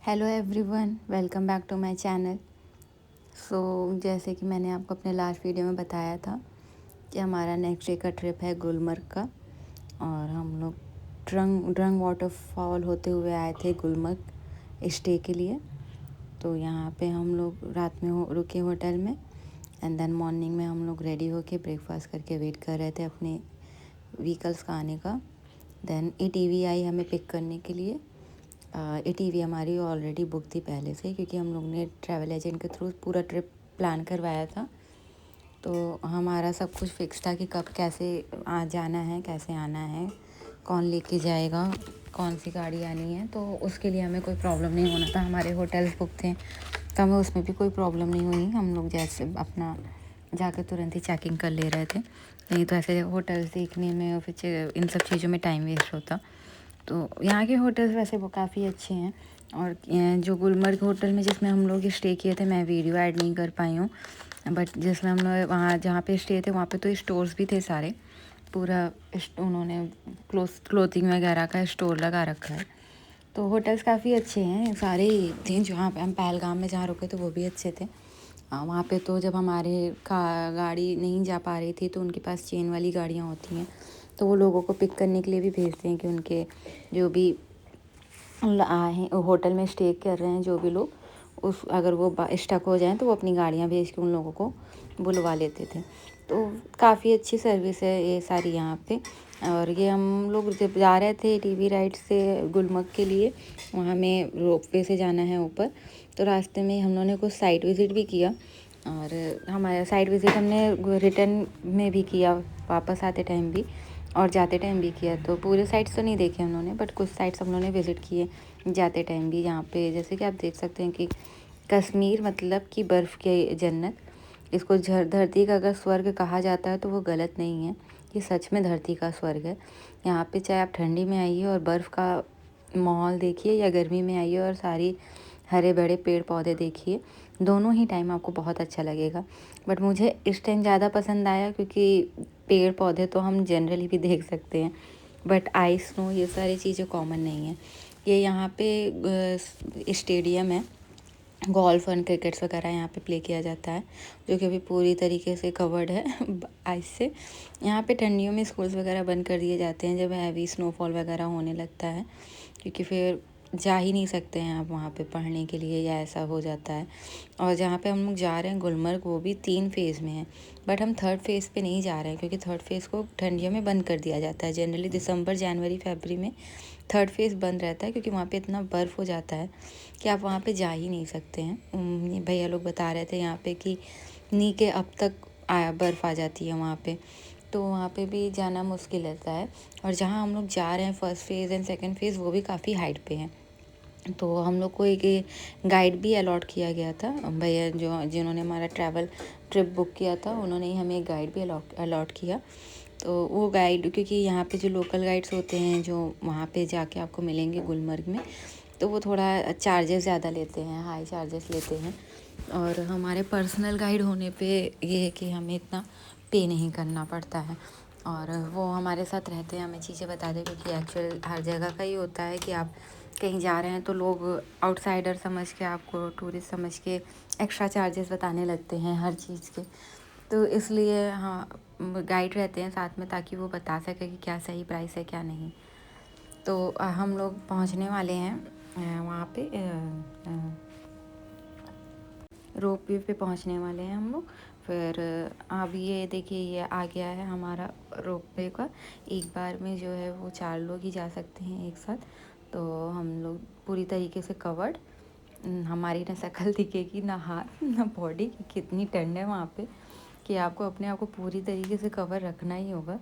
Hello everyone, welcome back to my channel. जैसे कि मैंने आपको अपने लास्ट वीडियो में बताया था कि हमारा नेक्स्ट डे का ट्रिप है गुलमर्ग का। और हम लोग ड्रंग वाटरफॉल होते हुए आए थे गुलमर्ग स्टे के लिए। तो यहाँ पे हम लोग रात में रुके होटल में, एंड देन मॉर्निंग में हम लोग रेडी होके ब्रेकफास्ट करके वेट कर रहे थे अपने व्हीकल्स का आने का। देन ATV आई हमें पिक करने के लिए। ATV हमारी ऑलरेडी बुक थी पहले से, क्योंकि हम लोग ने ट्रैवल एजेंट के थ्रू पूरा ट्रिप प्लान करवाया था। तो हमारा सब कुछ फिक्स था कि कब कैसे जाना है, कैसे आना है, कौन लेके जाएगा, कौन सी गाड़ी आनी है। तो उसके लिए हमें कोई प्रॉब्लम नहीं होना था। हमारे होटल्स बुक थे तो हमें उसमें भी कोई प्रॉब्लम नहीं हुई। हम लोग जैसे अपना जाकर तुरंत ही चेकिंग कर ले रहे थे, नहीं तो ऐसे होटल्स देखने में और फिर इन सब चीज़ों में टाइम वेस्ट होता। तो यहाँ के होटल्स वैसे वो काफ़ी अच्छे हैं। और जो गुलमर्ग होटल में जिसमें हम लोग स्टे किए थे, मैं वीडियो ऐड नहीं कर पाई हूँ, बट जिसमें हम लोग वहाँ जहाँ पे स्टे थे वहाँ पे तो स्टोर्स भी थे सारे। पूरा उन्होंने क्लोथिंग वगैरह का स्टोर लगा रखा है। तो होटल्स काफ़ी अच्छे हैं, सारे ही थे। जहाँ पे हम पहलगाम में जहाँ रुके थे वो भी अच्छे थे। वहाँ पे तो जब हमारे गाड़ी नहीं जा पा रही थी तो उनके पास चेन वाली गाड़ियाँ होती हैं, तो वो लोगों को पिक करने के लिए भी भेजते हैं कि उनके जो भी आए हैं होटल में स्टे कर रहे हैं, जो भी लोग उस अगर वो स्टक हो जाएं तो वो अपनी गाड़ियाँ भेज के उन लोगों को बुलवा लेते थे। तो काफ़ी अच्छी सर्विस है ये सारी यहाँ पे। और ये हम लोग जब जा रहे थे ATV राइड से गुलमर्ग के लिए, वहाँ में रोपवे से जाना है ऊपर। तो रास्ते में हम लोगों ने कुछ साइट विज़िट भी किया, और हमारा साइट विज़िट हमने रिटर्न में भी किया, वापस आते टाइम भी और जाते टाइम भी किया। तो पूरे साइट्स तो नहीं देखे हम लोगों ने, बट कुछ साइट्स हम लोगों ने विज़िट किए जाते टाइम भी। यहाँ पे जैसे कि आप देख सकते हैं कि कश्मीर मतलब कि बर्फ़ की जन्नत। इसको धरती का अगर स्वर्ग कहा जाता है तो वो गलत नहीं है, ये सच में धरती का स्वर्ग है। यहाँ पे चाहे आप ठंडी में आइए और बर्फ़ का माहौल देखिए, या गर्मी में आइए और सारी हरे भरे पेड़ पौधे देखिए, दोनों ही टाइम आपको बहुत अच्छा लगेगा। बट मुझे इस टाइम ज़्यादा पसंद आया क्योंकि पेड़ पौधे तो हम जनरली भी देख सकते हैं, बट आइस स्नो ये सारी चीज़ें कॉमन नहीं है। ये यहाँ पे स्टेडियम है, गोल्फ और क्रिकेट्स वगैरह यहाँ पे प्ले किया जाता है, जो कि अभी पूरी तरीके से कवर्ड है आइस से। यहाँ पे ठंडियों में स्कूल्स वगैरह बंद कर दिए जाते हैं जब हैवी स्नोफॉल वगैरह होने लगता है, क्योंकि फिर जा ही नहीं सकते हैं आप वहाँ पे पढ़ने के लिए, या ऐसा हो जाता है। और जहाँ पे हम लोग जा रहे हैं गुलमर्ग, वो भी 3 फेज़ में है, बट हम 3rd फेज़ पे नहीं जा रहे हैं क्योंकि 3rd फेज़ को ठंडियों में बंद कर दिया जाता है। जनरली दिसंबर, जनवरी, फरवरी में 3rd फेज़ बंद रहता है, क्योंकि वहाँ पे इतना बर्फ़ हो जाता है कि आप वहाँ पे जा ही नहीं सकते हैं। भैया लोग बता रहे थे यहाँ पे कि नी के अब तक बर्फ़ आ जाती है वहाँ पे, तो वहाँ पे भी जाना मुश्किल रहता है। और जहाँ हम लोग जा रहे हैं 1st phase and 2nd phase, वो भी काफ़ी हाइट पे है। तो हम लोग को एक गाइड भी अलॉट किया गया था। भैया जिन्होंने हमारा ट्रिप बुक किया था, उन्होंने ही हमें एक गाइड भी अलॉट किया। तो वो गाइड, क्योंकि यहाँ पे जो लोकल गाइड्स होते हैं जो वहाँ पे जाके आपको मिलेंगे गुलमर्ग में, तो वो थोड़ा चार्जेस ज़्यादा लेते हैं, हाई चार्जेस लेते हैं। और हमारे पर्सनल गाइड होने पे ये है कि हमें इतना पे नहीं करना पड़ता है, और वो हमारे साथ रहते हैं, हमें चीज़ें बताते हैं। क्योंकि एक्चुअल हर जगह का ही होता है कि आप कहीं जा रहे हैं तो लोग आउटसाइडर समझ के, आपको टूरिस्ट समझ के एक्स्ट्रा चार्जेस बताने लगते हैं हर चीज़ के। तो इसलिए हाँ, गाइड रहते हैं साथ में, ताकि वो बता सके कि क्या सही प्राइस है क्या नहीं। तो हम लोग पहुंचने वाले हैं वहाँ पे, रोप वे पे पहुंचने वाले हैं हम लोग। फिर अब ये देखिए, ये आ गया है हमारा रोप वे का। एक बार में जो है वो 4 लोग ही जा सकते हैं एक साथ। तो हम लोग पूरी तरीके से कवर्ड, हमारी ना शक्ल दिखेगी, ना हाथ, ना बॉडी, कि कितनी ठंड है वहाँ पे, कि आपको अपने आप को पूरी तरीके से कवर रखना ही होगा,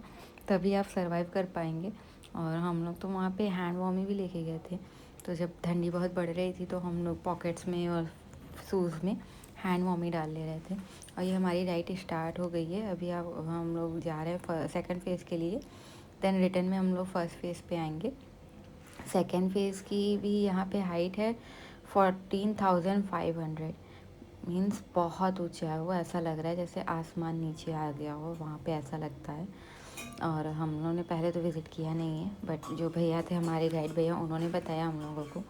तभी आप सर्वाइव कर पाएंगे। और हम लोग तो वहाँ पे हैंड वार्मिंग भी लेके गए थे। तो जब ठंडी बहुत बढ़ रही थी तो हम लोग पॉकेट्स में और शूज़ में हैंड वार्मिंग डाल ले रहे थे। और ये हमारी राइड स्टार्ट हो गई है अभी। अब हम लोग जा रहे हैं 2nd फेज़ के लिए, देन रिटर्न में हम लोग 1st फेज़ पे आएंगे। 2nd फेज़ की भी यहाँ पे हाइट है 14,500, मीन्स बहुत ऊंचा है वो। ऐसा लग रहा है जैसे आसमान नीचे आ गया हो, वहाँ पे ऐसा लगता है। और हम लोगों ने पहले तो विज़िट किया नहीं है, बट जो भैया थे हमारे गाइड भैया, उन्होंने बताया हम लोगों को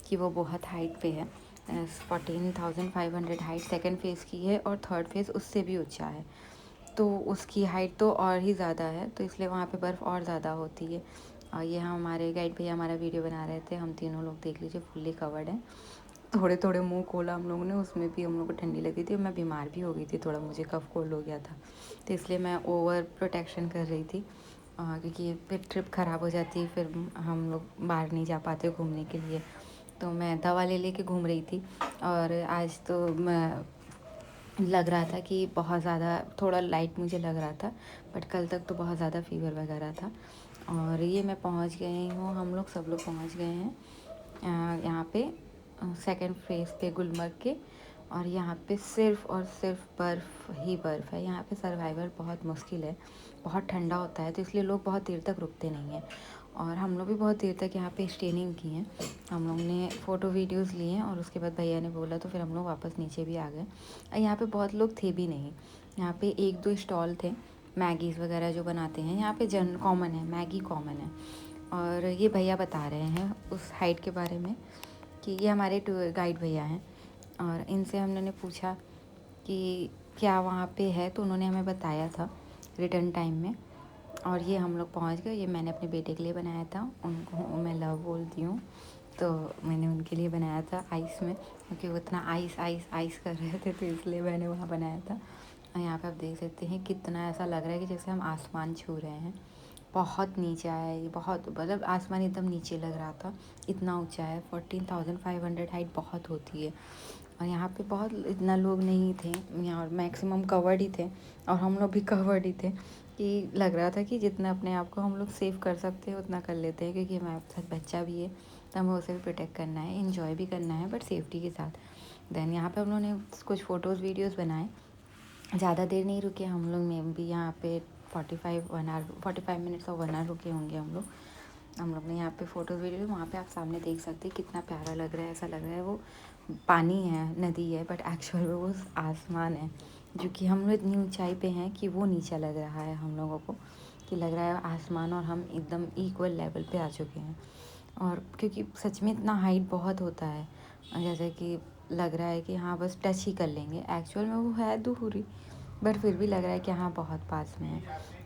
कि वो बहुत हाइट पे है। 14,500 हाइट सेकंड फेज़ की है और थर्ड फेज़ उससे भी ऊंचा है, तो उसकी हाइट तो और ही ज़्यादा है, तो इसलिए वहाँ पे बर्फ़ और ज़्यादा होती है। और ये हमारे गाइड भैया हमारा वीडियो बना रहे थे, हम तीनों लोग देख लीजिए फुल्ली कवर्ड हैं। थोड़े थोड़े मुंह खोला हम लोगों ने, उसमें भी हम लोग को ठंडी लगी थी और मैं बीमार भी हो गई थी, थोड़ा मुझे कफ कोल्ड हो गया था, तो इसलिए मैं ओवर प्रोटेक्शन कर रही थी, क्योंकि फिर ट्रिप ख़राब हो जाती, फिर हम लोग बाहर नहीं जा पाते घूमने के लिए। तो मैं दवा ले लेके घूम रही थी। और आज तो मैं लग रहा था कि बहुत ज़्यादा, थोड़ा लाइट मुझे लग रहा था, बट कल तक तो बहुत ज़्यादा फीवर वगैरह था। और ये मैं पहुंच गई हूँ, हम लोग सब लोग पहुंच गए हैं यहाँ पे सेकंड फेज़ पे गुलमर्ग के। और यहाँ पे सिर्फ़ और सिर्फ बर्फ़ ही बर्फ़ है, यहाँ पे सर्वाइवल बहुत मुश्किल है, बहुत ठंडा होता है, तो इसलिए लोग बहुत देर तक रुकते नहीं हैं। और हम लोग भी बहुत देर तक यहाँ पे स्टे नहीं किए हैं, हम लोग ने फ़ोटो वीडियोज़ लिए हैं और उसके बाद भैया ने बोला तो फिर हम लोग वापस नीचे भी आ गए। और यहाँ पे बहुत लोग थे भी नहीं, यहाँ पे एक दो स्टॉल थे मैगीज़ वगैरह जो बनाते हैं, यहाँ पे जन कॉमन है, मैगी कॉमन है। और ये भैया बता रहे हैं उस हाइट के बारे में कि ये हमारे टूर गाइड भैया हैं, और इनसे हमने पूछा कि क्या वहाँ पे है, तो उन्होंने हमें बताया था रिटर्न टाइम में। और ये हम लोग पहुँच गए, ये मैंने अपने बेटे के लिए बनाया था, उनको मैं लव बोलती हूँ, तो मैंने उनके लिए बनाया था आइस में, क्योंकि वो इतना आइस आइस आइस कर रहे थे, तो इसलिए मैंने वहाँ बनाया था। और यहाँ पे आप देख सकते हैं कितना ऐसा लग रहा है कि जैसे हम आसमान छू रहे हैं, बहुत नीचे है ये, बहुत मतलब आसमान एकदम नीचे लग रहा था, इतना ऊंचा है। 14,500 हाइट बहुत होती है। और यहाँ पे बहुत इतना लोग नहीं थे यहाँ, और मैक्सिमम कवर्ड ही थे, और हम लोग भी कवर्ड ही थे, कि लग रहा था कि जितना अपने आप को हम लोग सेव कर सकते हैं उतना कर लेते हैं, क्योंकि हमारे साथ बच्चा भी है, तो हमें उसे भी प्रोटेक्ट करना है, इन्जॉय भी करना है, बट सेफ्टी के साथ। देन यहाँ पे हम लोगों ने कुछ फ़ोटोज़ वीडियोज़ बनाए, ज़्यादा देर नहीं रुके हम लोग, में भी यहाँ पे 45 मिनट्स और 1 आवर रुके होंगे हम लोग ने यहाँ पे फ़ोटोज़ वीडियो। वहाँ पे आप सामने देख सकते हैं कितना प्यारा लग रहा है, ऐसा लग रहा है वो पानी है, नदी है, बट एक्चुअल में वो आसमान है, जो कि हम लोग इतनी ऊंचाई पे हैं कि वो नीचा लग रहा है हम लोगों को, कि लग रहा है आसमान और हम एकदम इक्वल लेवल पे आ चुके हैं। और क्योंकि सच में इतना हाइट बहुत होता है, जैसे कि लग रहा है कि हाँ बस टच ही कर लेंगे, एक्चुअल में वो है दूरी, बट फिर भी लग रहा है कि हाँ बहुत पास में है।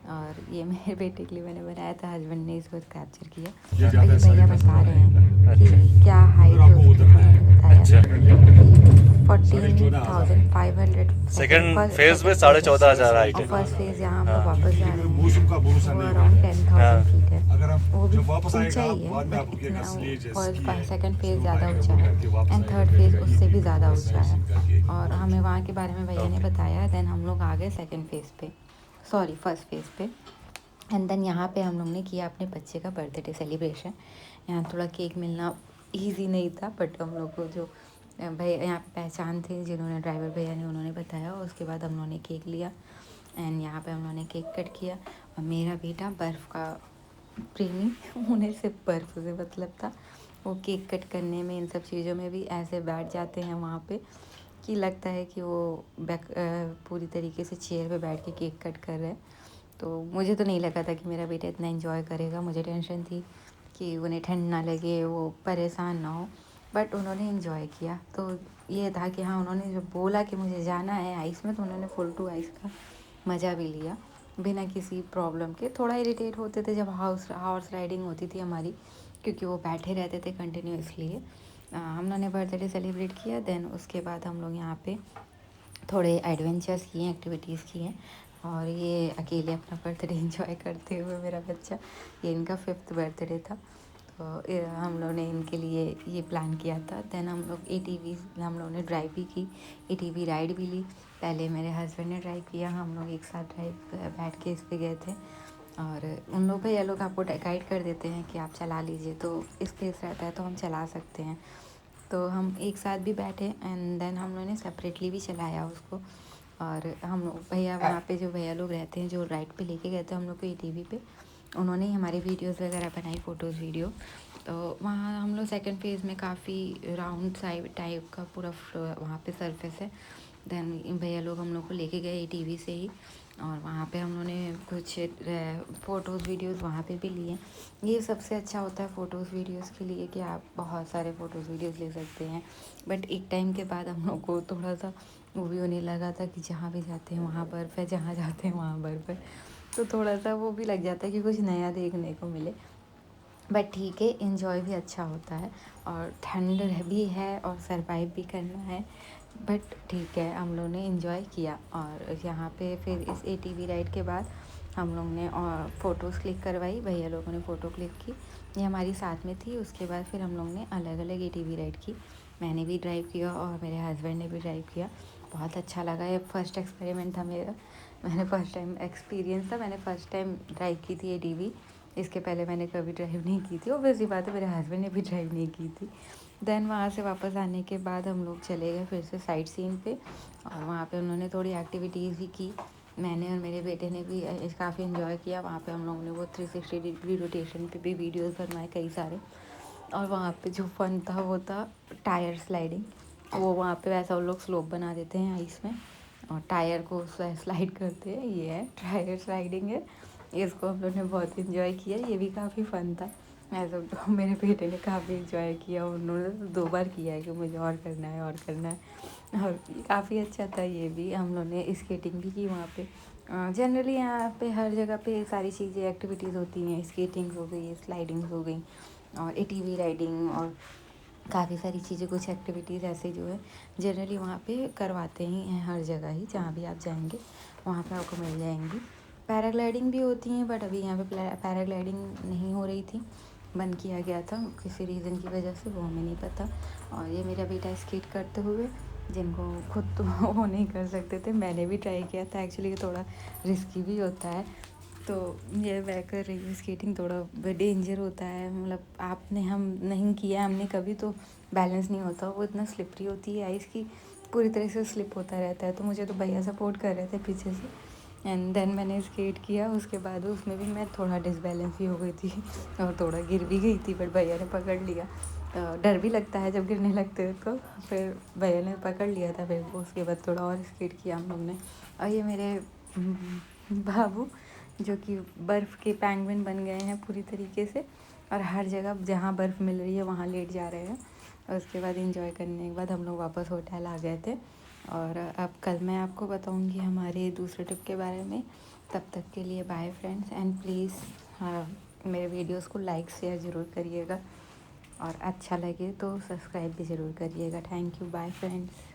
और ये मेरे बेटे के लिए मैंने बनाया था, हस्बैंड ने इसको कैप्चर किया। और ये भैया बता रहे हैं कि क्या हाइट है उसकी, उन्होंने बताया कि 14,500 सेकंड फेज में 14,500 हाइट और है। फर्स्ट फेज़ यहाँ हम लोग वापस जा रहे हैं, वो अराउंड 10,000 फीट है, वो भी ऊंचा ही है, बट इतना फर्स्ट सेकंड फेज़ ज़्यादा ऊंचा है, एंड थर्ड फेज़ उससे भी ज़्यादा ऊंचा है। और हमें वहाँ के बारे में भैया ने बताया। देन हम लोग आ गए सेकंड फेज़ पे, सॉरी फर्स्ट फेज़ पे। एंड देन यहाँ पे हम लोग ने किया अपने बच्चे का बर्थडे सेलिब्रेशन। यहाँ थोड़ा केक मिलना इजी नहीं था, बट हम लोग को जो भैया यहाँ पे पहचान थे जिन्होंने, ड्राइवर भैया ने, उन्होंने बताया, और उसके बाद हम लोगों ने केक लिया एंड यहाँ पे हम लोगों ने केक कट किया। और मेरा बेटा बर्फ़ का प्रेमी, उन्हें सिर्फ बर्फ़ से मतलब था, वो केक कट करने में, इन सब चीज़ों में भी ऐसे बैठ जाते हैं वहाँ पे कि लगता है कि वो पूरी तरीके से चेयर पे बैठ के केक कट कर रहे हैं। तो मुझे तो नहीं लगा था कि मेरा बेटा इतना एंजॉय करेगा, मुझे टेंशन थी कि उन्हें ठंड ना लगे, वो परेशान ना हो, बट उन्होंने एंजॉय किया। तो ये था कि हाँ, उन्होंने जो बोला कि मुझे जाना है आइस में, तो उन्होंने फुल टू आइस का मज़ा भी लिया बिना किसी प्रॉब्लम के। थोड़ा इरिटेट होते थे जब हॉर्स राइडिंग होती थी हमारी, क्योंकि वो बैठे रहते थे कंटिन्यूसली। हम लोगों ने बर्थडे सेलिब्रेट किया, देन उसके बाद हम लोग यहाँ पे थोड़े एडवेंचर्स किए, एक्टिविटीज़ किए। और ये अकेले अपना बर्थडे एंजॉय करते हुए मेरा बच्चा, ये इनका 5th बर्थडे था, तो हम लोगों ने इनके लिए ये प्लान किया था। देन हम लोग ATV हम लोगों ने ड्राइव भी की, ATV राइड भी ली। पहले मेरे हस्बैंड ने ड्राइव किया, हम लोग एक साथ ड्राइव बैठ के इस पर गए थे। और उन लोग भैया लोग आपको गाइड कर देते हैं कि आप चला लीजिए, तो स्पेस रहता है तो हम चला सकते हैं। तो हम एक साथ भी बैठे एंड देन हम लोगों ने सेपरेटली भी चलाया उसको। और हम लोग भैया वहाँ पे जो भैया लोग रहते हैं जो राइड पे लेके गए थे हम लोग को ATV पे, उन्होंने ही हमारी वीडियोस वगैरह बनाई, फ़ोटोज़ वीडियो। तो वहाँ हम लोग सेकंड फेज़ में काफ़ी राउंड साइड टाइप का पूरा वहाँ पे सरफेस है, देन भैया लोग हम लोग को लेके गए ATV से ही, और वहाँ पे हम लोगों ने कुछ फ़ोटोज़ वीडियोज़ वहाँ पे भी लिए। ये सबसे अच्छा होता है फ़ोटोज़ वीडियोज़ के लिए कि आप बहुत सारे फ़ोटोज़ वीडियोज़ ले सकते हैं। बट एक टाइम के बाद हम लोग को थोड़ा सा वो भी होने लगा था कि जहाँ भी जाते हैं वहाँ बर्फ़ है, जहाँ जाते हैं वहाँ बर्फ़ है, तो थोड़ा सा वो भी लग जाता है कि कुछ नया देखने को मिले। बट ठीक है, एन्जॉय भी अच्छा होता है, और ठंड भी है और सरवाइव भी करना है। बट ठीक है, हम लोग ने एंजॉय किया। और यहाँ पे फिर इस ATV राइड के बाद हम लोग ने और फ़ोटोज़ क्लिक करवाई, भैया लोगों ने फ़ोटो क्लिक की, ये हमारी साथ में थी। उसके बाद फिर हम लोग ने अलग अलग ATV राइड की, मैंने भी ड्राइव किया और मेरे हस्बैंड ने भी ड्राइव किया। बहुत अच्छा लगा, ये फर्स्ट एक्सपेरिमेंट था मेरा, मैंने फर्स्ट टाइम एक्सपीरियंस था, मैंने फ़र्स्ट टाइम ड्राइव की थी ATV। इसके पहले मैंने कभी ड्राइव नहीं की थी, ऑब्वियसली बात है, मेरे हस्बैंड ने भी ड्राइव नहीं की थी। देन वहाँ से वापस आने के बाद हम लोग चले गए फिर से साइट सीन पे, और वहाँ पे उन्होंने थोड़ी एक्टिविटीज़ भी की। मैंने और मेरे बेटे ने भी काफ़ी इन्जॉय किया। वहाँ पे हम लोगों ने वो 360 डिग्री रोटेशन पे भी वीडियोस बनवाए कई सारे। और वहाँ पे जो फन था वो था टायर स्लाइडिंग। वो वहाँ पे वैसा वो लोग स्लोप बना देते हैं आइस में, और टायर को स्लाइड करते हैं, ये है टायर स्लाइडिंग है। इसको हम लोग ने बहुत इन्जॉय किया, ये भी काफ़ी फ़न था। ऐसा तो मेरे बेटे ने काफ़ी इन्जॉय किया, उन्होंने तो 2 बार किया है कि मुझे और करना है और करना है। और काफ़ी अच्छा था ये भी। हम लोग ने स्केटिंग भी की वहाँ पे। जनरली यहाँ पे हर जगह पे सारी चीज़ें एक्टिविटीज़ होती हैं, स्केटिंग हो गई, स्लाइडिंग हो गई, और ATV राइडिंग, और काफ़ी सारी चीज़ें, कुछ एक्टिविटीज़ ऐसे जो है जनरली वहाँ पे करवाते ही हैं हर जगह ही, जहाँ भी आप जाएंगे वहाँ पे आपको मिल जाएंगी। पैराग्लाइडिंग भी होती हैं, बट अभी यहाँ पे पैराग्लाइडिंग नहीं हो रही थी, बंद किया गया था किसी रीज़न की वजह से, वो हमें नहीं पता। और ये मेरा बेटा स्केट करते हुए, जिनको खुद तो वो नहीं कर सकते थे, मैंने भी ट्राई किया था। एक्चुअली ये थोड़ा रिस्की भी होता है, तो ये मैं कर रही हूँ स्केटिंग, थोड़ा डेंजर होता है, मतलब आपने हम नहीं किया हमने कभी, तो बैलेंस नहीं होता, वो इतना स्लिपरी होती है आइस की, पूरी तरह से स्लिप होता रहता है। तो मुझे तो भैया सपोर्ट कर रहे थे पीछे से, एंड देन मैंने स्केट किया। उसके बाद उसमें भी मैं थोड़ा डिसबैलेंस भी हो गई थी और थोड़ा गिर भी गई थी, बट भैया ने पकड़ लिया। डर भी लगता है जब गिरने लगते हैं, तो फिर भैया ने पकड़ लिया था। फिर उसके बाद थोड़ा और स्केट किया हम लोग ने। और ये मेरे बाबू, जो कि बर्फ़ के पेंगुइन बन गए हैं पूरी तरीके से, और हर जगह जहाँ बर्फ़ मिल रही है वहाँ लेट जा रहे हैं। और उसके बाद एंजॉय करने के बाद हम लोग वापस होटल आ गए थे। और अब कल मैं आपको बताऊंगी हमारे दूसरे ट्रिप के बारे में। तब तक के लिए बाय फ्रेंड्स, एंड प्लीज़ मेरे वीडियोस को लाइक शेयर ज़रूर करिएगा, और अच्छा लगे तो सब्सक्राइब भी ज़रूर करिएगा। Thank you, bye friends.